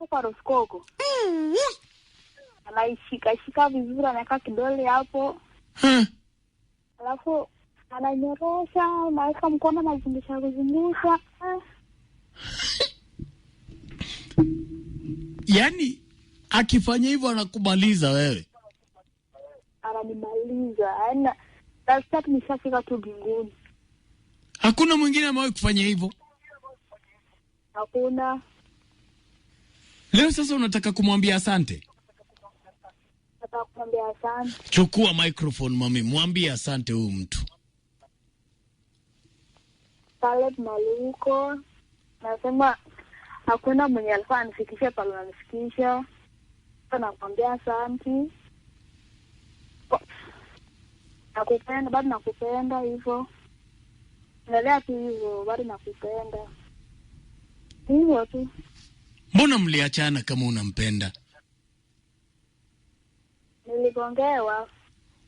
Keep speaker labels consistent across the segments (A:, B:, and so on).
A: kwa roskoko. Anaishika vizuri, anaweka kidole hapo. Alafu ananyorosha, anaweka mkono anazungusha.
B: Yaani akifanya hivyo anakumaliza wewe.
A: Ananimaliza. Yaani sasa tumeshafika tu mbinguni.
B: Hakuna mwingine amewahi kufanya hivyo?
A: Hakuna.
B: Leo sasa unataka kumwambia asante?
A: Nataka kumwambia asante.
B: Chukua microphone mami, mwambie asante huyu mtu.
A: Pale maluko. Nasema hakuna mwenye alikuwa anifikisha pale ananifikisha. Nakwambia asante. Nakupenda, bado nakupenda hivyo. Nalea tu hivyo, bado nakupenda. Hivyo tu.
B: Mbona mliachana kama unampenda?
A: Niligongewa.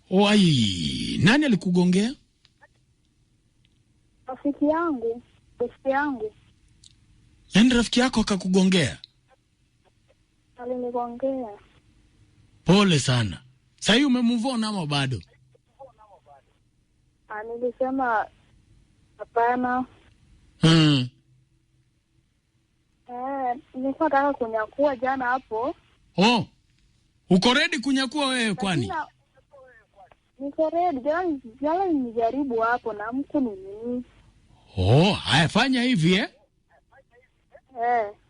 B: Wai, nani alikugongea?
A: Rafiki yangu.
B: Yaani rafiki yako akakugongea?
A: Alinigongea.
B: Pole sana. Sasa hiyo umemove on ama bado?
A: Nilisema hapana. Nilikuwa nataka kunyakua jana hapo.
B: Oh. Uko ready kunyakua wewe kwani?
A: Niko ready. Jana nijaribu hapo na mku nini.
B: Oh, haya fanya hivi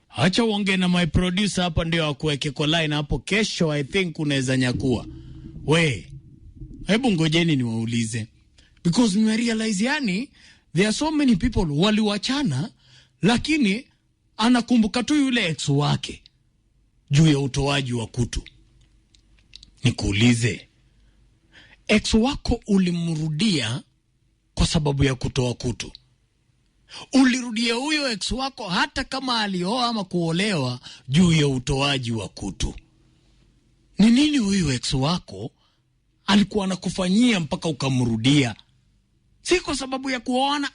B: Acha uongee na my producer hapa ndio akuweke kwa line hapo. Kesho I think unaweza nyakua. Hebu ngojeni niwaulize. Because we realize yani there are so many people waliwachana lakini anakumbuka tu yule ex wake juu ya utoaji wa kutu. Nikuulize, ex wako ulimrudia kwa sababu ya kutoa kutu? Ulirudia huyo ex wako hata kama alioa ama kuolewa juu ya utoaji wa kutu? Ni nini huyo ex wako alikuwa anakufanyia mpaka ukamrudia? Si kwa sababu ya kuoana,